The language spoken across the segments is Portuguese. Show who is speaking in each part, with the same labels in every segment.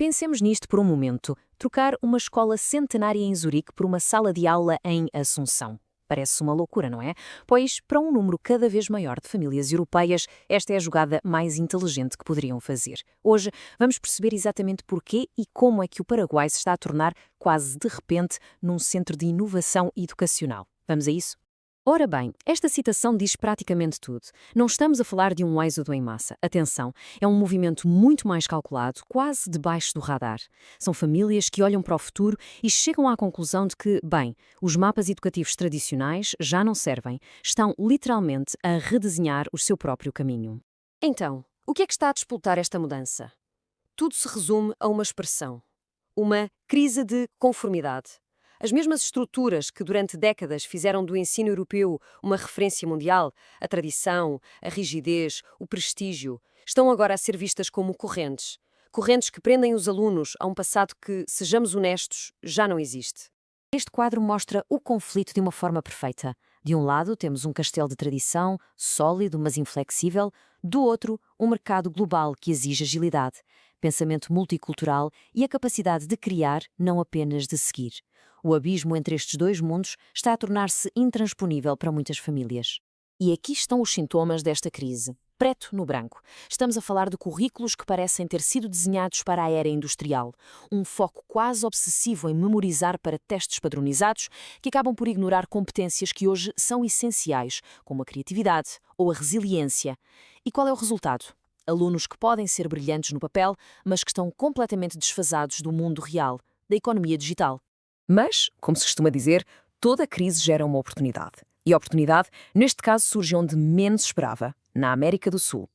Speaker 1: Pensemos nisto por um momento. Trocar uma escola centenária em Zurique por uma sala de aula em Assunção. Parece uma loucura, não é? Pois, para um número cada vez maior de famílias europeias, esta é a jogada mais inteligente que poderiam fazer. Hoje, vamos perceber exatamente porquê e como é que o Paraguai se está a tornar, quase de repente, num centro de inovação educacional. Vamos a isso? Ora bem, esta citação diz praticamente tudo. Não estamos a falar de um êxodo em massa. Atenção, é um movimento muito mais calculado, quase debaixo do radar. São famílias que olham para o futuro e chegam à conclusão de que, bem, os mapas educativos tradicionais já não servem. Estão literalmente a redesenhar o seu próprio caminho. Então, o que é que está a disputar esta mudança? Tudo se resume a uma expressão: uma crise de conformidade. As mesmas estruturas que durante décadas fizeram do ensino europeu uma referência mundial, a tradição, a rigidez, o prestígio, estão agora a ser vistas como correntes. Correntes que prendem os alunos a um passado que, sejamos honestos, já não existe. Este quadro mostra o conflito de uma forma perfeita. De um lado, temos um castelo de tradição, sólido, mas inflexível. Do outro, um mercado global que exige agilidade, pensamento multicultural e a capacidade de criar, não apenas de seguir. O abismo entre estes dois mundos está a tornar-se intransponível para muitas famílias. E aqui estão os sintomas desta crise. Preto no branco. Estamos a falar de currículos que parecem ter sido desenhados para a era industrial. Um foco quase obsessivo em memorizar para testes padronizados que acabam por ignorar competências que hoje são essenciais, como a criatividade ou a resiliência. E qual é o resultado? Alunos que podem ser brilhantes no papel, mas que estão completamente desfasados do mundo real, da economia digital. Mas, como se costuma dizer, toda crise gera uma oportunidade. E a oportunidade, neste caso, surge onde menos esperava, na América do Sul.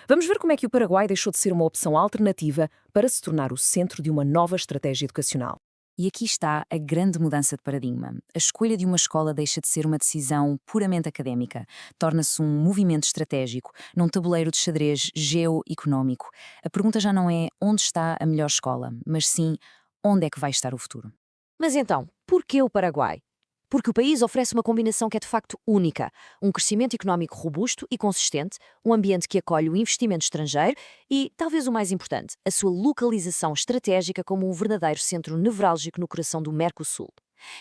Speaker 1: Vamos ver como é que o Paraguai deixou de ser uma opção alternativa para se tornar o centro de uma nova estratégia educacional. E aqui está a grande mudança de paradigma. A escolha de uma escola deixa de ser uma decisão puramente académica. Torna-se um movimento estratégico, num tabuleiro de xadrez geoeconómico. A pergunta já não é onde está a melhor escola, mas sim onde é que vai estar o futuro. Mas então, porquê o Paraguai? Porque o país oferece uma combinação que é de facto única. Um crescimento económico robusto e consistente, um ambiente que acolhe o investimento estrangeiro e, talvez o mais importante, a sua localização estratégica como um verdadeiro centro nevrálgico no coração do Mercosul.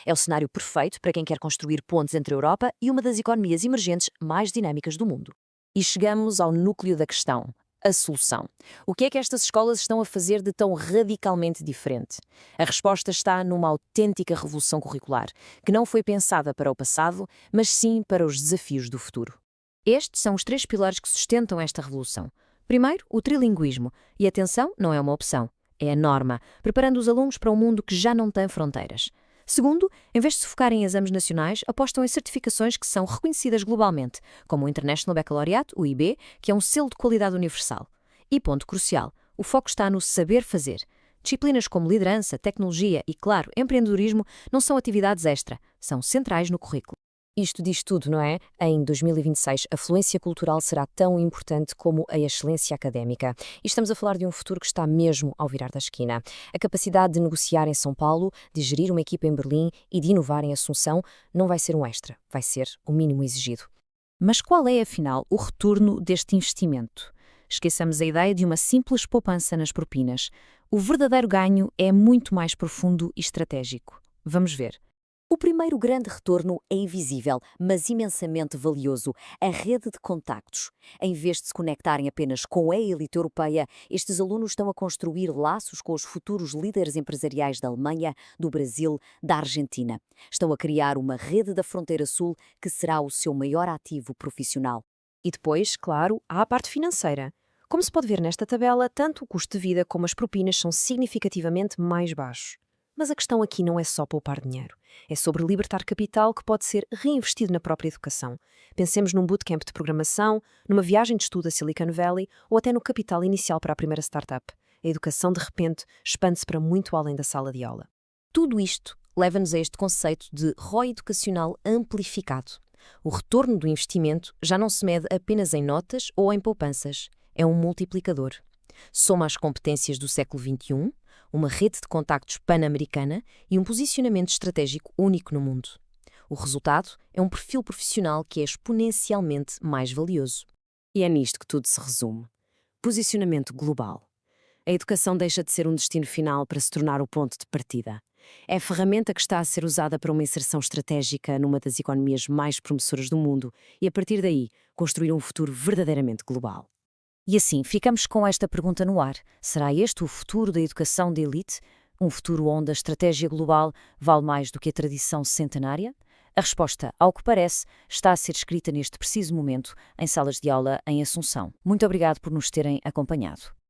Speaker 1: É o cenário perfeito para quem quer construir pontes entre a Europa e uma das economias emergentes mais dinâmicas do mundo. E chegamos ao núcleo da questão. A solução. O que é que estas escolas estão a fazer de tão radicalmente diferente? A resposta está numa autêntica revolução curricular, que não foi pensada para o passado, mas sim para os desafios do futuro. Estes são os três pilares que sustentam esta revolução. Primeiro, o trilinguismo. E atenção, não é uma opção, é a norma, preparando os alunos para um mundo que já não tem fronteiras. Segundo, em vez de se focarem em exames nacionais, apostam em certificações que são reconhecidas globalmente, como o International Baccalaureate, o IB, que é um selo de qualidade universal. E ponto crucial, o foco está no saber fazer. Disciplinas como liderança, tecnologia e, claro, empreendedorismo não são atividades extra, são centrais no currículo. Isto diz tudo, não é? Em 2026, a fluência cultural será tão importante como a excelência académica. E estamos a falar de um futuro que está mesmo ao virar da esquina. A capacidade de negociar em São Paulo, de gerir uma equipa em Berlim e de inovar em Assunção não vai ser um extra, vai ser o mínimo exigido. Mas qual é, afinal, o retorno deste investimento? Esqueçamos a ideia de uma simples poupança nas propinas. O verdadeiro ganho é muito mais profundo e estratégico. Vamos ver. O primeiro grande retorno é invisível, mas imensamente valioso, a rede de contactos. Em vez de se conectarem apenas com a elite europeia, estes alunos estão a construir laços com os futuros líderes empresariais da Alemanha, do Brasil, da Argentina. Estão a criar uma rede da fronteira sul que será o seu maior ativo profissional. E depois, claro, há a parte financeira. Como se pode ver nesta tabela, tanto o custo de vida como as propinas são significativamente mais baixos. Mas a questão aqui não é só poupar dinheiro. É sobre libertar capital que pode ser reinvestido na própria educação. Pensemos num bootcamp de programação, numa viagem de estudo a Silicon Valley ou até no capital inicial para a primeira startup. A educação, de repente, expande-se para muito além da sala de aula. Tudo isto leva-nos a este conceito de ROI educacional amplificado. O retorno do investimento já não se mede apenas em notas ou em poupanças. É um multiplicador. Soma as competências do século XXI, uma rede de contactos pan-americana e um posicionamento estratégico único no mundo. O resultado é um perfil profissional que é exponencialmente mais valioso. E é nisto que tudo se resume. Posicionamento global.
Speaker 2: A educação deixa de ser um destino final para se tornar o ponto de partida. É a ferramenta que está a ser usada para uma inserção estratégica numa das economias mais promissoras do mundo e, a partir daí, construir um futuro verdadeiramente global.
Speaker 1: E assim, ficamos com esta pergunta no ar. Será este o futuro da educação de elite? Um futuro onde a estratégia global vale mais do que a tradição centenária? A resposta, ao que parece, está a ser escrita neste preciso momento em salas de aula em Assunção. Muito obrigado por nos terem acompanhado.